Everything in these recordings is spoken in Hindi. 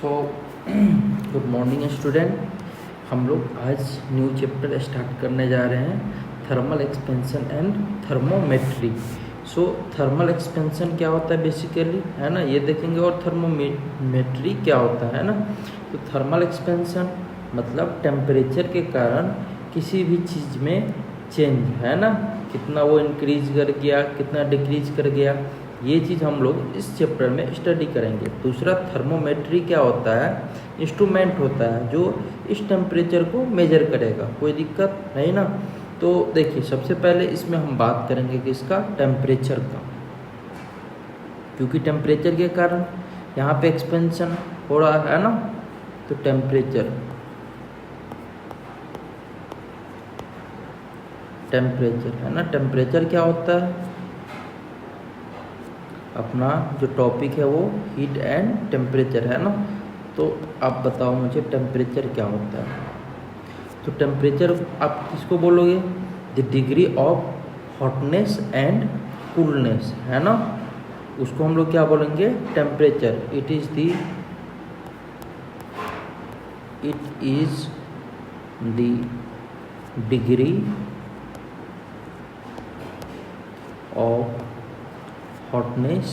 So good morning student. हम लोग आज न्यू चैप्टर स्टार्ट करने जा रहे हैं, thermal expansion and thermometry. So thermal expansion क्या होता है बेसिकली, है ना, ये देखेंगे, और थर्मोमेट्री क्या होता है ना। तो थर्मल एक्सपेंशन मतलब टेम्परेचर के कारण किसी भी चीज़ में चेंज, है ना, कितना वो इंक्रीज कर गया, कितना डिक्रीज कर गया, ये चीज़ हम लोग इस चैप्टर में स्टडी करेंगे। दूसरा, थर्मोमेट्री क्या होता है, इंस्ट्रूमेंट होता है जो इस टेम्परेचर को मेजर करेगा। कोई दिक्कत नहीं ना। तो देखिए, सबसे पहले इसमें हम बात करेंगे कि इसका टेम्परेचर का, क्योंकि टेम्परेचर के कारण यहाँ पे एक्सपेंशन हो रहा है ना। तो टेम्परेचर है ना, टेम्परेचर क्या होता है, अपना जो टॉपिक है वो हीट एंड टेम्परेचर है ना। तो आप बताओ मुझे टेम्परेचर क्या होता है। तो टेम्परेचर आप किसको बोलोगे, the degree of hotness and coolness, है ना, उसको हम लोग क्या बोलेंगे, temperature. It is the degree of hotness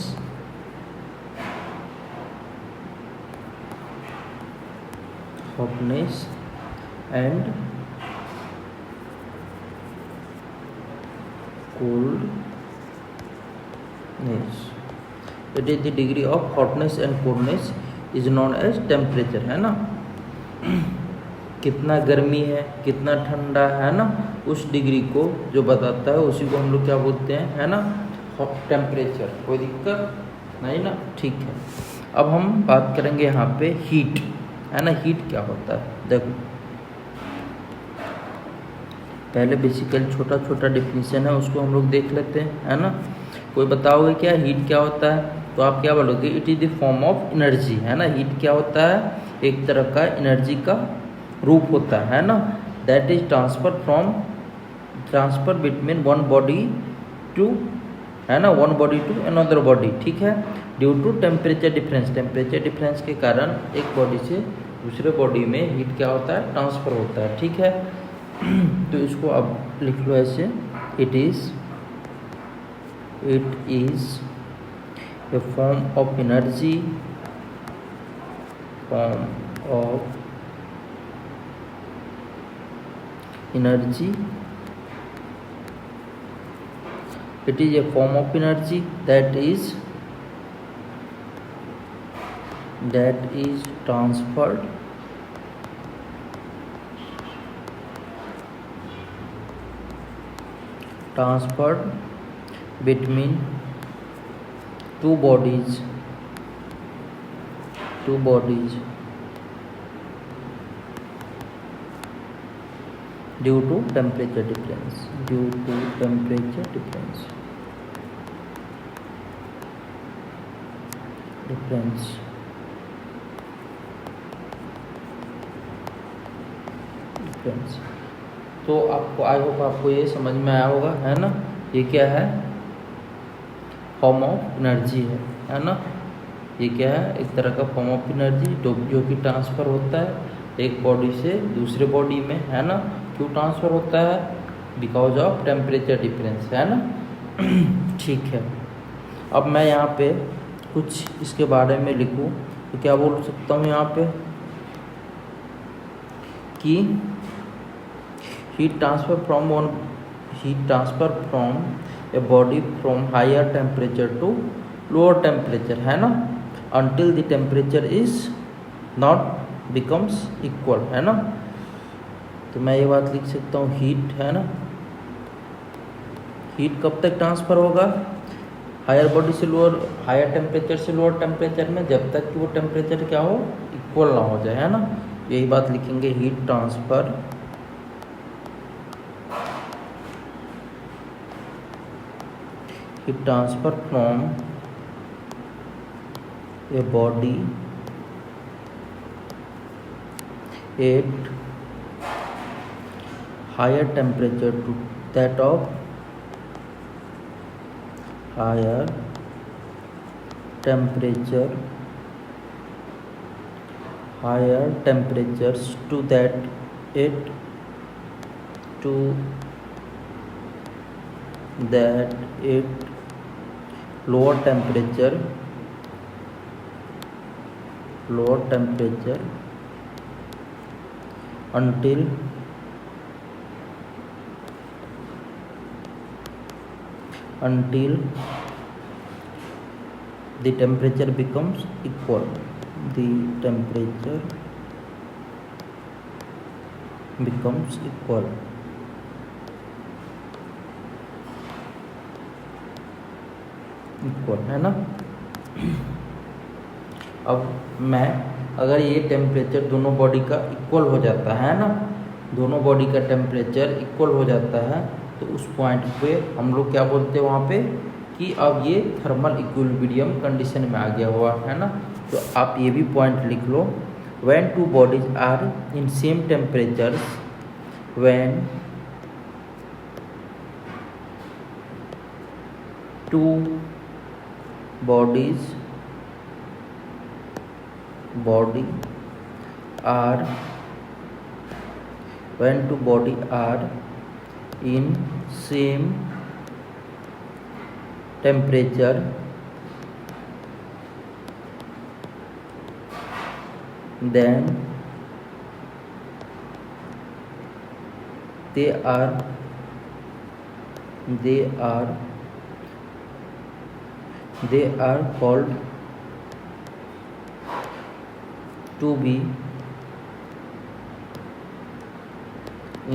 and coldness. It is the degree of hotness and coldness is known as temperature, है ना। कितना गर्मी है, कितना ठंडा है ना, उस डिग्री को जो बताता है उसी को हम लोग क्या बोलते हैं, है ना, टेम्परेचर। कोई दिक्कत नहीं ना, ठीक है। अब हम बात करेंगे यहाँ पे हीट, है ना। हीट क्या होता है, देखो पहले बेसिकल छोटा छोटा डिफिनीशन है, उसको हम लोग देख लेते हैं, है ना। कोई बताओगे क्या हीट क्या होता है, तो आप क्या बोलोगे, it is the form of energy, है ना। हीट क्या होता है, एक तरह का एनर्जी का रूप होता है ना। That is transfer between one body to, है ना, one body to another body, ठीक है, due to temperature difference. Temperature difference के कारण एक बॉडी से दूसरे बॉडी में हीट क्या होता है, ट्रांसफ़र होता है, ठीक है। तो इसको अब लिख लो ऐसे, it is a form of energy, it is a form of energy that is transferred between two bodies due to temperature difference, तो आपको आई होप आपको ये समझ में आया होगा, है ना। ये क्या है, फॉर्म ऑफ एनर्जी है ना। ये क्या है, एक तरह का फॉर्म ऑफ एनर्जी जो कि ट्रांसफ़र होता है एक बॉडी से दूसरे बॉडी में, है ना। क्यों ट्रांसफ़र होता है, बिकॉज ऑफ टेम्परेचर डिफरेंस, है ना। ठीक है। अब मैं यहाँ पे कुछ इसके बारे में लिखूँ तो क्या बोल सकता हूँ यहाँ पे कि heat transfer from a body from higher temperature to lower temperature, है ना, until the temperature is not becomes equal, है ना। तो मैं ये बात लिख सकता हूँ, हीट, है ना, हीट कब तक ट्रांसफ़र होगा, हायर बॉडी से लोअर, हायर टेम्परेचर से लोअर टेम्परेचर में, जब तक कि वो टेम्परेचर क्या हो, इक्वल ना हो जाए, है ना। यही बात लिखेंगे, heat transfer from a body at higher temperature to that of higher temperature higher temperatures to that it lower temperature until the temperature becomes equal. The temperature becomes equal. है ना। अब मैं अगर ये टेम्परेचर दोनों बॉडी का इक्वल हो जाता है ना, दोनों बॉडी का टेम्परेचर इक्वल हो जाता है, तो उस पॉइंट पे हम लोग क्या बोलते हैं वहाँ पे कि अब ये थर्मल इक्विलिब्रियम कंडीशन में आ गया हुआ है ना। तो आप ये भी पॉइंट लिख लो, when two bodies are in same temperatures, when two body are when two body are in same temperature, then they are called to be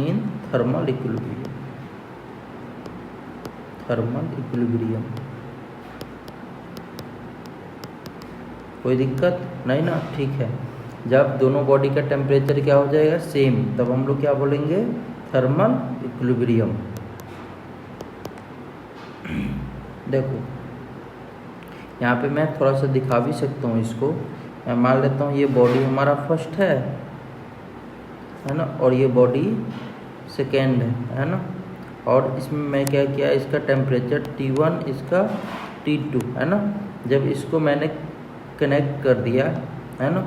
in thermal equilibrium। कोई दिक्कत नहीं ना, ठीक है। जब दोनों बॉडी का टेम्परेचर क्या हो जाएगा सेम, तब हम लोग क्या बोलेंगे थर्मल इक्विलिब्रियम। देखो यहाँ पे मैं थोड़ा सा दिखा भी सकता हूँ इसको। मैं मान लेता हूँ ये बॉडी हमारा फर्स्ट है ना, और ये बॉडी सेकेंड है ना। और इसमें मैं क्या किया, इसका टेम्परेचर T1, इसका T2 है ना। जब इसको मैंने कनेक्ट कर दिया है ना,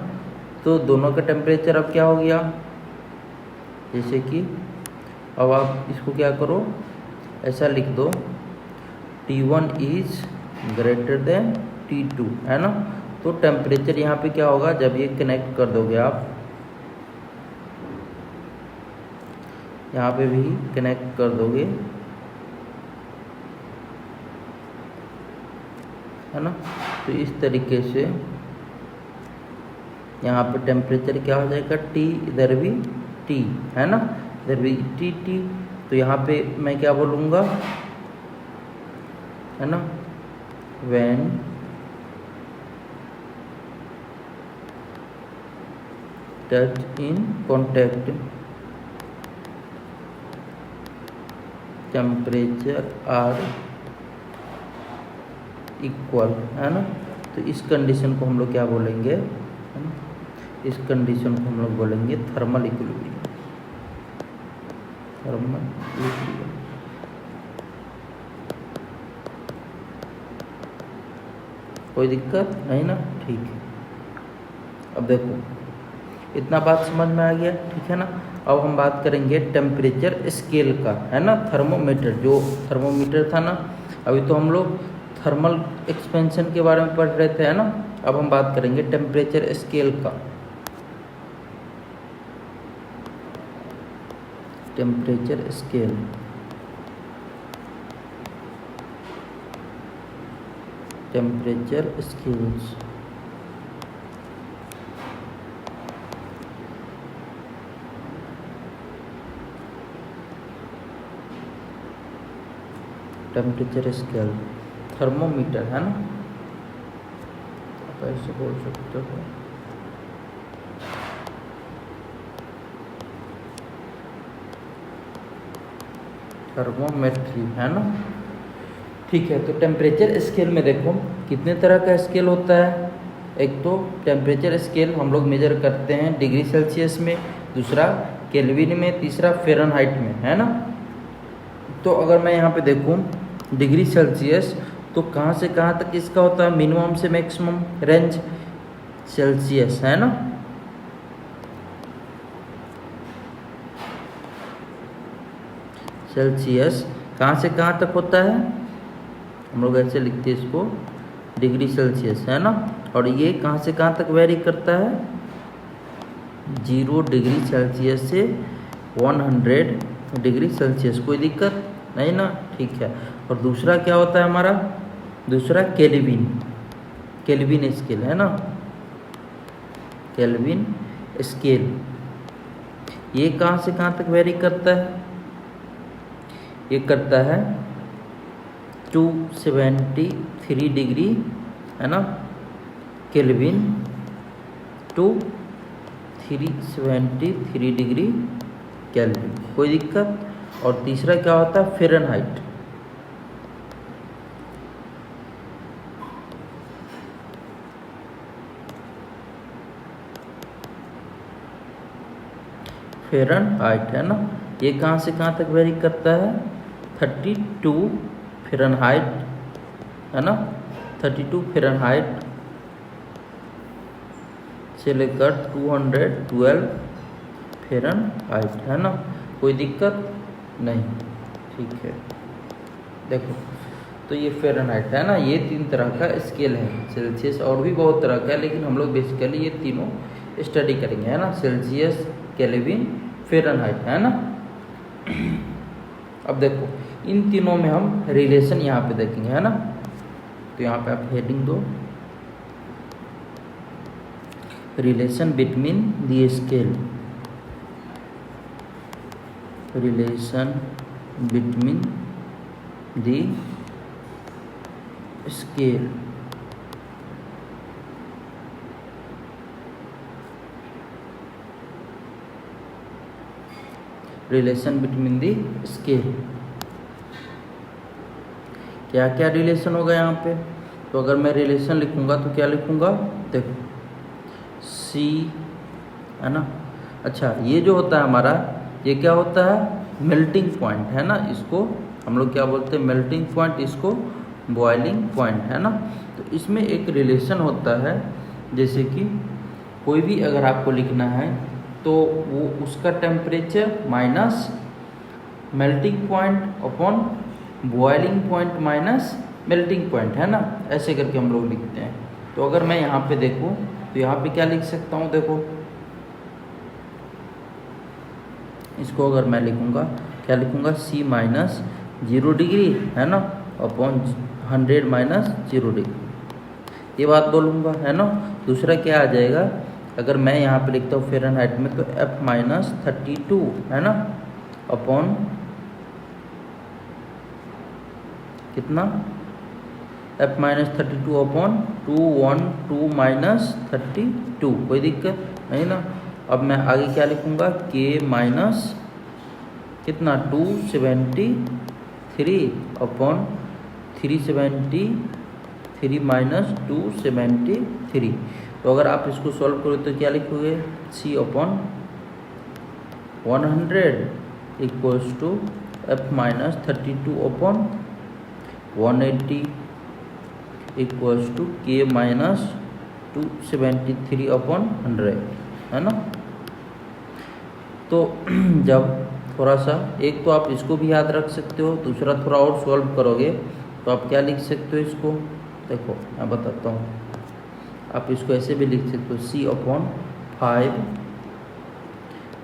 तो दोनों का टेम्परेचर अब क्या हो गया, जैसे कि अब आप इसको क्या करो, ऐसा लिख दो T1 is greater than T2 है ना। तो टेम्परेचर यहाँ पे क्या होगा, जब ये कनेक्ट कर दोगे आप, यहाँ पे भी कनेक्ट कर दोगे है ना, तो इस तरीके से यहाँ पे टेम्परेचर क्या हो जाएगा T, इधर भी T है ना, इधर भी T। तो यहाँ पे मैं क्या बोलूँगा है ना, when touch in contact temperature are equal है ना। तो इस कंडीशन को हम लोग क्या बोलेंगे है ना, इस कंडीशन को हम लोग बोलेंगे थर्मल इक्विलिब्रियम। कोई दिक्कत नहीं ना, ठीक है। अब देखो इतना बात समझ में आ गया, ठीक है ना। अब हम बात करेंगे टेम्परेचर स्केल का है ना। थर्मोमीटर, जो थर्मोमीटर था ना, अभी तो हम लोग थर्मल एक्सपेंशन के बारे में पढ़ रहे थे है ना। अब हम बात करेंगे टेम्परेचर स्केल का। Temperature scale, temperature scales. Temperature scale thermometer है ना, आप ऐसे बोल सकते हो। थर्मोमेट्री है ना, ठीक है। तो टेम्परेचर स्केल में देखो कितने तरह का स्केल होता है। एक तो टेम्परेचर स्केल हम लोग मेजर करते हैं डिग्री सेल्सियस में, दूसरा केल्विन में, तीसरा फ़ारेनहाइट में है ना। तो अगर मैं यहाँ पे देखूँ डिग्री सेल्सियस, तो कहाँ से कहाँ तक इसका होता है मिनिमम से मैक्सिमम रेंज सेल्सियस है ना। सेल्सियस कहाँ से कहाँ तक होता है, हम लोग ऐसे लिखते हैं इसको डिग्री सेल्सियस, है ना। और ये कहाँ से कहाँ तक वेरी करता है, 0 डिग्री सेल्सियस से 100 डिग्री सेल्सियस। कोई दिक्कत नहीं ना, ठीक है। और दूसरा क्या होता है हमारा, दूसरा केल्विन, केल्विन स्केल, है ना, केल्विन स्केल। ये कहाँ से कहाँ तक वेरी करता है, ये करता है 273 डिग्री, है ना, केल्विन टू 373 डिग्री केल्विन। कोई दिक्कत। और तीसरा क्या होता है, फ़ारेनहाइट, फ़ारेनहाइट, है ना। ये कहाँ से कहाँ तक वेरी करता है, 32 फ़ारेनहाइट, है ना, 32 फ़ारेनहाइट से लेकर 212 फ़ारेनहाइट, है ना। कोई दिक्कत नहीं, ठीक है। देखो तो ये फ़ारेनहाइट है ना, ये 3 तरह का स्केल है, सेल्सियस और भी बहुत तरह का है, लेकिन हम लोग बेसिकली ये तीनों स्टडी करेंगे, है ना, सेल्सियस, केल्विन, फ़ारेनहाइट, है ना। अब देखो इन तीनों में हम रिलेशन यहाँ पे देखेंगे, है ना। तो यहाँ पे आप हेडिंग दो, relation between the scale, relation between the scale, relation between the scale. क्या क्या रिलेशन होगा यहाँ पे, तो अगर मैं रिलेशन लिखूंगा तो क्या लिखूंगा, देखो सी, है ना। अच्छा ये जो होता है हमारा, ये क्या होता है, मेल्टिंग पॉइंट, है ना। इसको हम लोग क्या बोलते हैं, मेल्टिंग पॉइंट, इसको बॉइलिंग पॉइंट, है ना। तो इसमें एक रिलेशन होता है, जैसे कि कोई भी अगर आपको लिखना है तो वो उसका temperature minus melting point upon boiling point minus melting point, है ना, ऐसे करके हम लोग लिखते हैं। तो अगर मैं यहाँ पे देखूँ तो यहाँ पे क्या लिख सकता हूँ, देखो इसको अगर मैं लिखूँगा, क्या लिखूँगा, C माइनस 0 डिग्री, है ना, अपॉन 100 माइनस 0 डिग्री, ये बात बोलूँगा, है ना। दूसरा क्या आ जाएगा, अगर मैं यहाँ पे लिखता हूँ फ़ारेनहाइट में, तो F माइनस 32, है ना, अपॉन कितना, F माइनस 32 अपॉन 212 माइनस 32। कोई दिक्कत नहीं ना। अब मैं आगे क्या लिखूँगा, K माइनस कितना 273 अपॉन 373 माइनस 273। तो अगर आप इसको सॉल्व करो तो क्या लिखोगे, C upon 100 equals to F minus 32 upon 180 equals to K minus 273 upon 100, है ना। तो जब थोड़ा सा, एक तो आप इसको भी याद रख सकते हो, दूसरा थोड़ा और सॉल्व करोगे तो आप क्या लिख सकते हो इसको, देखो मैं बताता हूँ। आप इसको ऐसे भी लिख सकते हो, C upon 5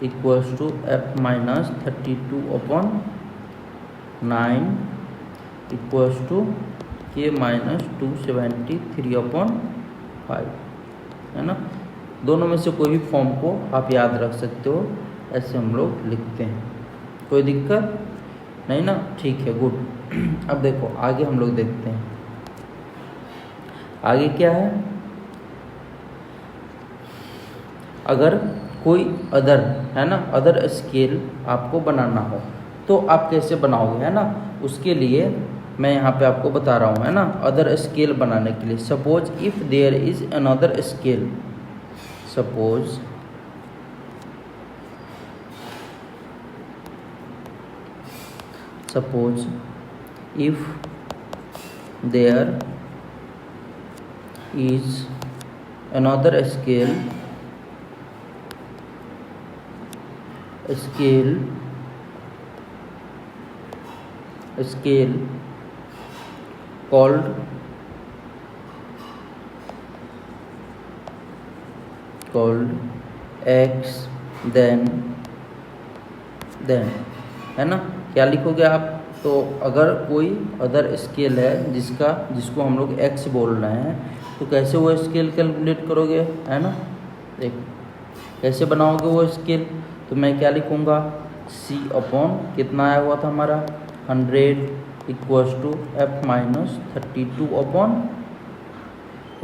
equals to F minus 32 upon 9 equals to K minus 273 upon 5, है ना। दोनों में से कोई भी फॉर्म को आप याद रख सकते हो, ऐसे हम लोग लिखते हैं, कोई दिक्कत नहीं ना, ठीक है, गुड। अब देखो आगे हम लोग देखते हैं, आगे क्या है, अगर कोई अदर, है ना, अदर स्केल आपको बनाना हो तो आप कैसे बनाओगे, है ना। उसके लिए मैं यहाँ पे आपको बता रहा हूँ, है ना, अदर स्केल बनाने के लिए। Suppose if there is another scale, suppose if there is another scale scale called x then है ना। क्या लिखोगे आप? तो अगर कोई अदर स्केल है जिसको हम लोग x बोल रहे हैं, तो कैसे वो स्केल कैलकुलेट करोगे, है ना। देखो कैसे बनाओगे वो स्केल। तो मैं क्या लिखूँगा, c अपॉन कितना आया हुआ था हमारा 100 equals to f minus 32 upon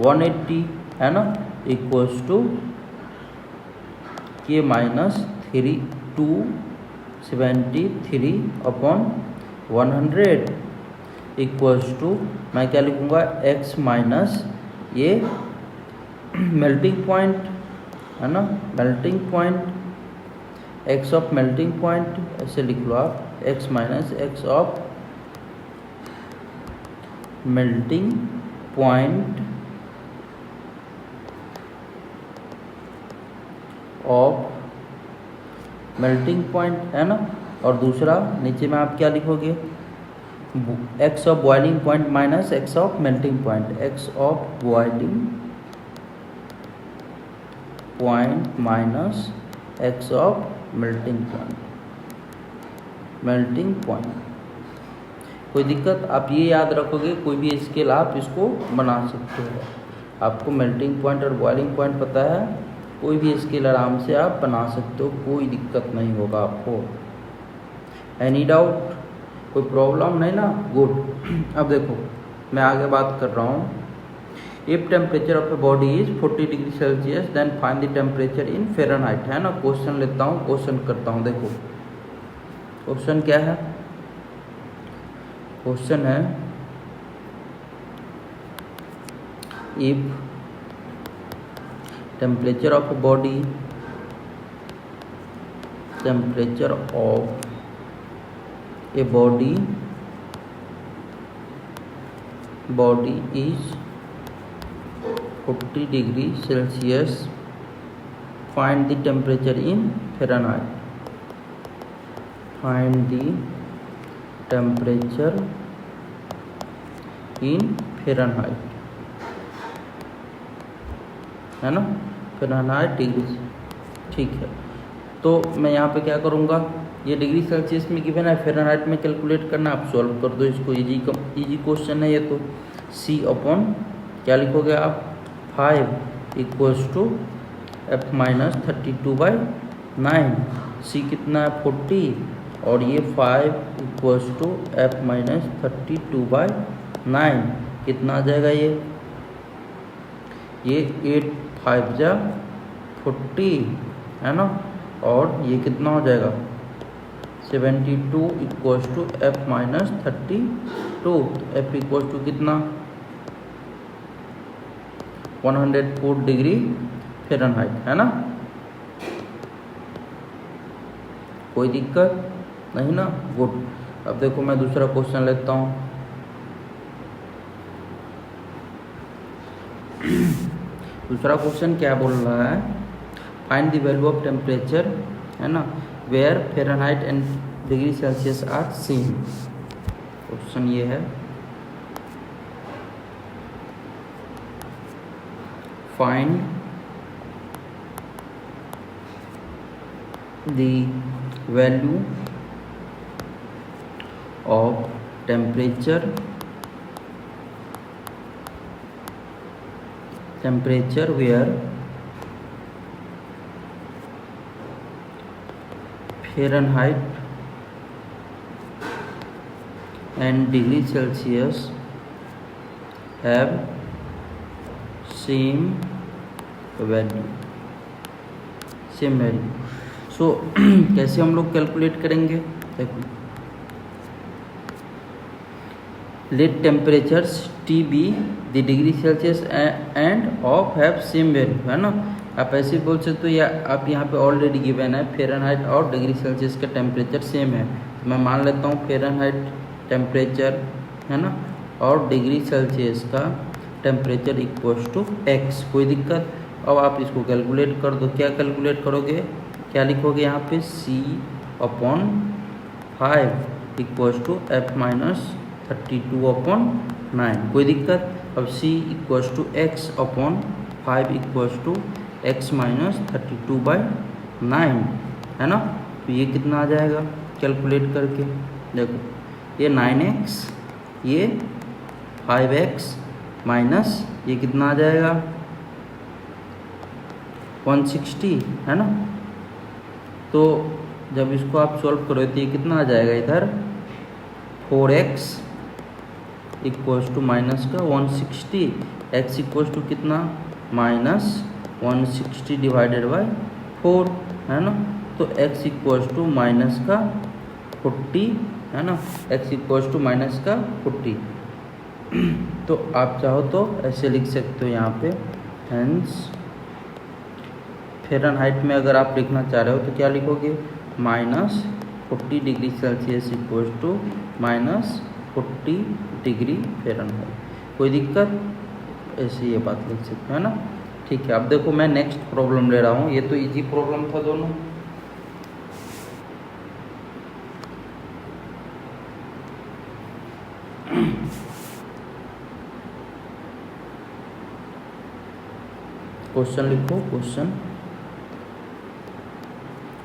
180, है ना, equals to k minus 273 upon 100 equals to मैं क्या लिखूँगा x माइनस ये मेल्टिंग पॉइंट, है ना, melting point x of melting point, ऐसे लिख लो आप, x minus x of melting point of melting point, है ना। और दूसरा नीचे में आप क्या लिखोगे, x of boiling point minus x of melting point, x of boiling point minus x of melting point. कोई दिक्कत? आप ये याद रखोगे, कोई भी स्केल आप इसको बना सकते हो। आपको मेल्टिंग पॉइंट और बॉइलिंग पॉइंट पता है, कोई भी स्केल आराम से आप बना सकते हो, कोई दिक्कत नहीं होगा आपको। Any doubt? कोई प्रॉब्लम नहीं ना? गुड। अब देखो मैं आगे बात कर रहा हूँ। If temperature of a body is 40 degree Celsius then find the temperature in Fahrenheit, है ना। क्वेश्चन लेता हूँ, क्वेश्चन करता हूँ। देखो क्वेश्चन क्या है, क्वेश्चन है if temperature of a body is 40 degree Celsius, find the temperature in Fahrenheit. Find the temperature in Fahrenheit, है ना, फ़ारेनहाइट डिग्री। ठीक है, तो मैं यहाँ पे क्या करूँगा, ये डिग्री सेल्सियस में गिवन है, फ़ारेनहाइट में कैलकुलेट करना, आप सॉल्व कर दो इसको। इजी क्वेश्चन है ये। तो c अपॉन क्या लिखोगे आप 5 equals to f minus 32/9। c कितना है 40 और ये 5 इक्वल्स टू f माइनस 32/9 कितना आ जाएगा ये 8 5 जा 40, है ना। और ये कितना हो जाएगा 72 equals to f minus 32। f equals to कितना 104 डिग्री फ़ारेनहाइट, है ना। कोई दिक्कत नहीं ना? गुड। अब देखो मैं दूसरा क्वेश्चन लेता हूँ। दूसरा क्वेश्चन क्या बोल रहा है, find the value of temperature, है ना, where Fahrenheit and degree Celsius are same. Question ये है, find the value of temperature where Fahrenheit and degree Celsius have same value। So कैसे हम लोग कैलकुलेट करेंगे, देखो let temperatures T be the degree Celsius and of have same value, है ना। आप ऐसे बोल सकते हो, या आप यहाँ पे ऑलरेडी गिवन है फ़ारेनहाइट और डिग्री सेल्सियस का टेम्परेचर सेम है, तो मैं मान लेता हूँ फ़ारेनहाइट टेम्परेचर, है ना, और डिग्री सेल्सियस का टेम्परेचर इक्वल्स टू x। कोई दिक्कत? अब आप इसको कैलकुलेट कर दो। क्या कैलकुलेट करोगे, क्या लिखोगे यहाँ पे c upon 5 equals to f minus 32/9। कोई दिक्कत? अब c equals to x upon 5 equals to x minus 32/9 है ना। तो ये कितना आ जाएगा कैलकुलेट करके? देखो ये 9x, ये 5x माइनस ये कितना आ जाएगा 160 है ना। तो जब इसको आप सॉल्व करो तो ये कितना आ जाएगा इधर 4x इक्वल्स टू माइनस का 160, x इक्वल्स टू कितना माइनस 160 डिवाइडेड बाय 4 है ना। तो x इक्वल्स टू माइनस का 40 है ना, x इक्वल्स टू माइनस का 40। तो आप चाहो तो ऐसे लिख सकते हो यहाँ पे, हेंस फ़ारेनहाइट में अगर आप लिखना चाह रहे हो तो क्या लिखोगे minus 40 degree Celsius equals to minus 40 degree Fahrenheit. कोई दिक्कत? ऐसे ये बात लिख सकते हो है ना। ठीक है, अब देखो मैं नेक्स्ट प्रॉब्लम ले रहा हूँ। ये तो इजी प्रॉब्लम था दोनों। क्वेश्चन लिखो।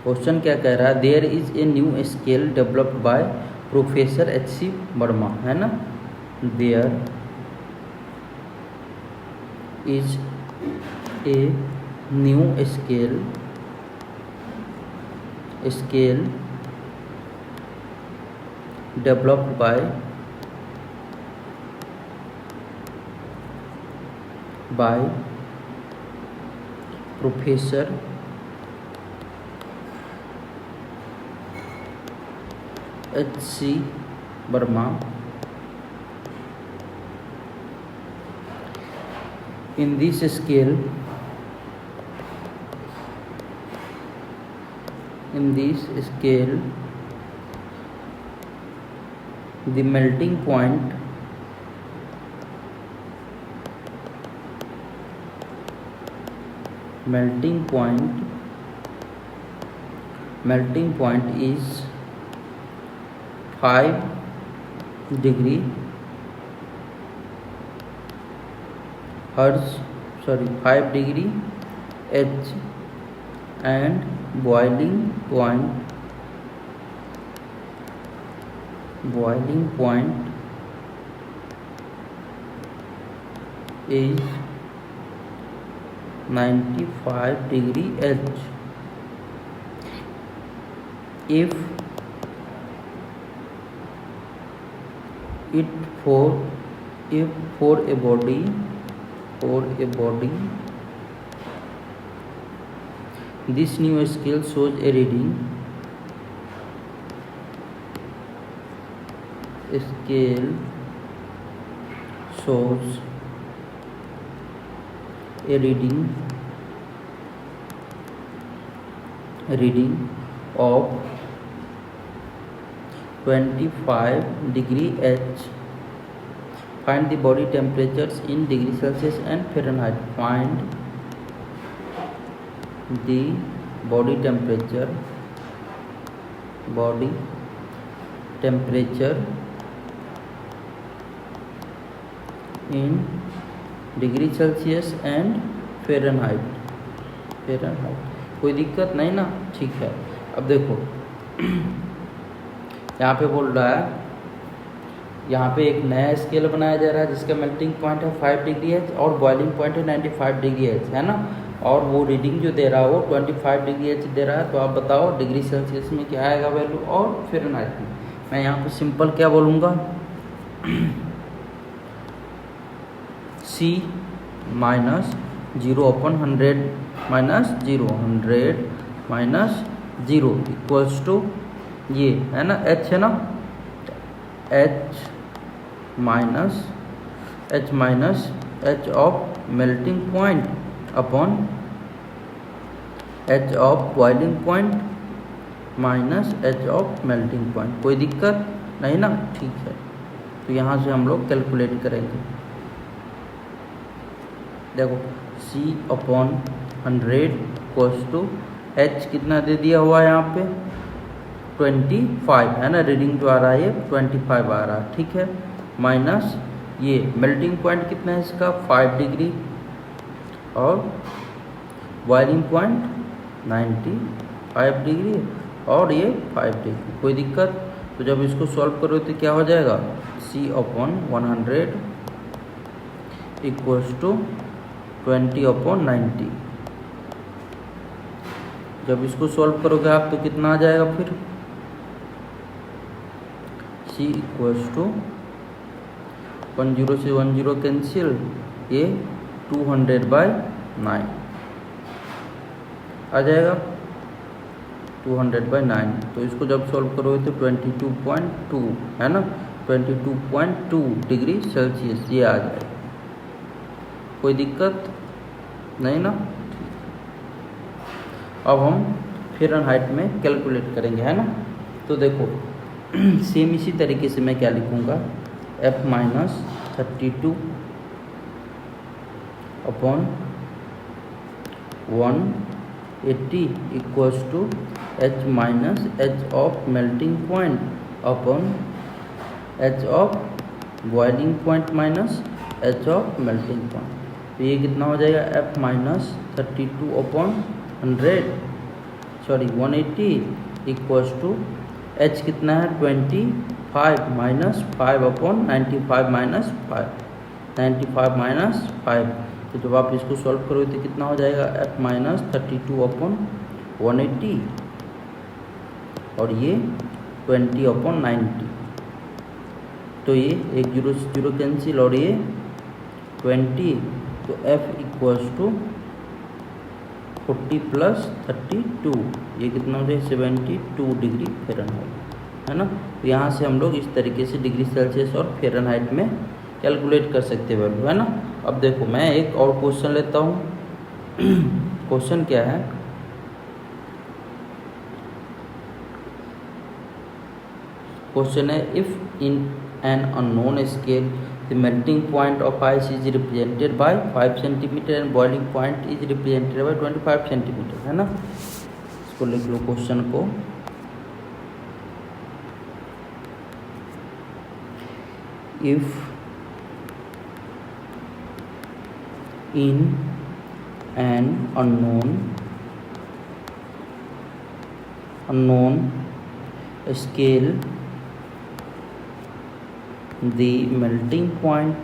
क्वेश्चन क्या कह रहा है? There is a new scale developed by professor H.C. Verma है ना। There is a new scale developed by professor H.C. Verma. In this scale, the melting point is 5 degree H and boiling point is 95 degree H. If for a body this new scale shows a reading of 25 degree H. Find the body temperatures in degree Celsius and Fahrenheit. Find the body temperature in degree Celsius and Fahrenheit. कोई दिक्कत नहीं ना? ठीक है, अब देखो यहाँ पे बोल रहा है, यहाँ पे एक नया स्केल बनाया जा रहा है जिसका मेल्टिंग पॉइंट है 5 डिग्री H और बॉइलिंग पॉइंट है 95 डिग्री H है ना। और वो रीडिंग जो दे रहा है वो 25 डिग्री H दे रहा है। तो आप बताओ डिग्री सेल्सियस में क्या आएगा वैल्यू और फ़ारेनहाइट में। मैं यहाँ पे सिंपल क्या बोलूँगा, C minus 0/100 minus 100 minus 0 equals to ये है ना H है ना, H minus H of melting point upon H of boiling point minus H of melting point. कोई दिक्कत नहीं ना? ठीक है, तो यहाँ से हम लोग कैलकुलेट करेंगे। देखो C/100 इक्वल्स टू H कितना दे दिया हुआ है यहाँ पे 25 है ना, रीडिंग जो आ रहा है ये 25 आ रहा है, ठीक है, माइनस ये मेल्टिंग पॉइंट कितना है इसका 5 डिग्री और बॉइलिंग पॉइंट 95 डिग्री और ये 5 डिग्री। कोई दिक्कत? तो जब इसको सॉल्व करो तो क्या हो जाएगा, C/100 इक्वल्स टू 20/90। जब इसको सॉल्व करोगे आप तो कितना आ जाएगा फिर, C इक्वल्स टू 10 से 10 कैंसिल, ये 200/9 आ जाएगा, 200/9। तो इसको जब सॉल्व करोगे तो 22.2 है ना, 22.2 डिग्री सेल्सियस ये आ जाएगा। कोई दिक्कत नहीं ना? अब हम फ़ारेनहाइट में कैलकुलेट करेंगे, है ना। तो देखो सेम इसी तरीके से मैं क्या लिखूँगा, F-32 upon 180 equals to H minus H of melting point upon H of boiling point minus H of melting point. तो ये कितना हो जाएगा, F-32/180 इक्वल्स टू H कितना है 25 माइनस 5/95 माइनस 5, 95 माइनस 5। तो जब आप इसको सॉल्व करोगे तो कितना हो जाएगा, F-32/180 और ये 20/90। तो ये 1 0 से 0 कैंसिल और ये 20, तो F इक्वल्स टू 40 + 32, ये कितना हो जाएगा 72 डिग्री फ़ारेनहाइट, है ना। तो यहाँ से हम लोग इस तरीके से डिग्री सेल्सियस और फ़ारेनहाइट में कैलकुलेट कर सकते हैं वैल्यू, है ना। अब देखो मैं एक और क्वेश्चन लेता हूँ। क्वेश्चन क्या है, क्वेश्चन है if in an unknown scale the melting point of ice is represented by 5 centimetre and boiling point is represented by 25 centimetre, है ना। इसको लिख लो क्वेश्चन को। If in an unknown scale the melting point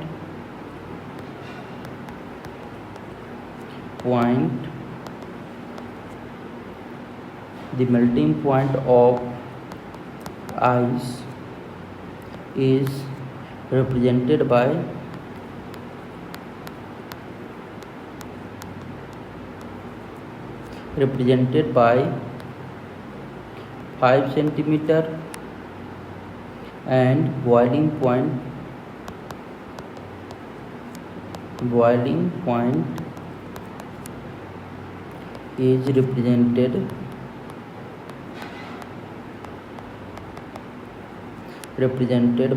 of ice is represented by 5 centimeter and boiling point is represented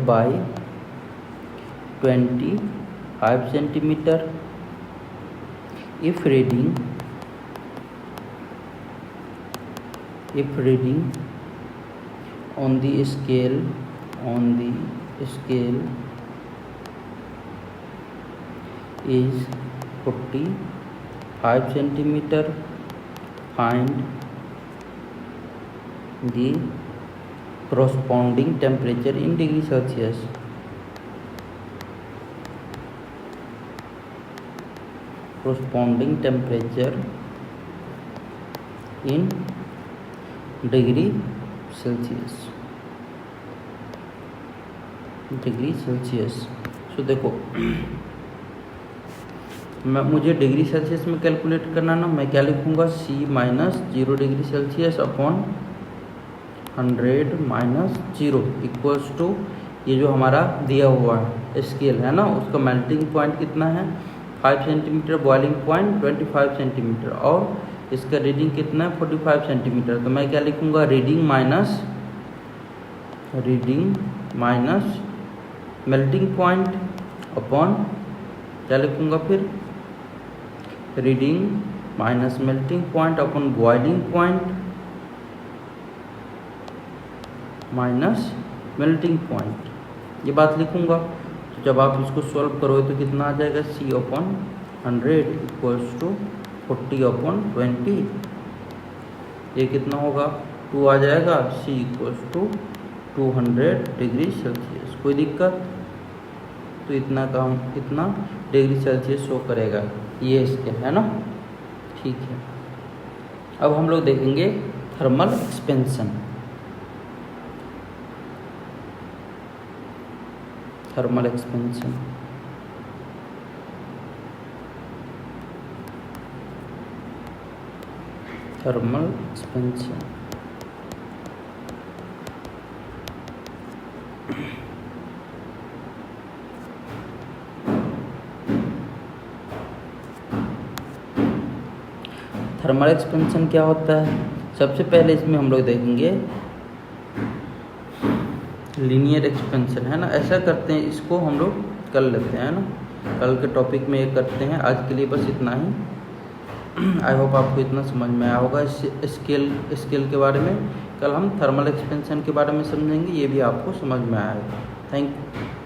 by 25 centimeter. If reading on the scale is 45 centimeter, find the corresponding temperature in degree Celsius. Corresponding temperature in degree Celsius. सो देखो मुझे डिग्री सेल्सियस में कैलकुलेट करना ना, मैं क्या लिखूँगा, C minus 0 degree Celsius upon 100 minus 0 equals to ये जो हमारा दिया हुआ है स्केल है ना, उसका मेल्टिंग पॉइंट कितना है 5 सेंटीमीटर, बॉइलिंग पॉइंट 25 सेंटीमीटर और इसका रीडिंग कितना है 45 सेंटीमीटर। तो मैं क्या लिखूँगा, reading minus melting point upon क्या लिखूँगा फिर, reading minus melting point upon boiling point minus melting point, ये बात लिखूँगा। तो जब आप इसको सॉल्व करोगे तो कितना आ जाएगा, C/100 इक्वल्स टू 40/20, ये कितना होगा 2 आ जाएगा। C equals to 200 degree Celsius. कोई दिक्कत, तो इतना डिग्री सेल्सियस शो करेगा, ये स्केल है ना, ठीक है। अब हम लोग देखेंगे thermal expansion. Thermal expansion thermal expansion thermal expansion क्या होता है? सबसे पहले इसमें हम लोग देखेंगे लीनियर एक्सपेंशन, है ना। ऐसा करते हैं, इसको हम लोग कर लेते हैं ना, कल के टॉपिक में ये करते हैं। आज के लिए बस इतना ही। आई होप आपको इतना समझ में आया होगा स्केल के बारे में। कल हम थर्मल एक्सपेंशन के बारे में समझेंगे, ये भी आपको समझ में आएगा। Thank you.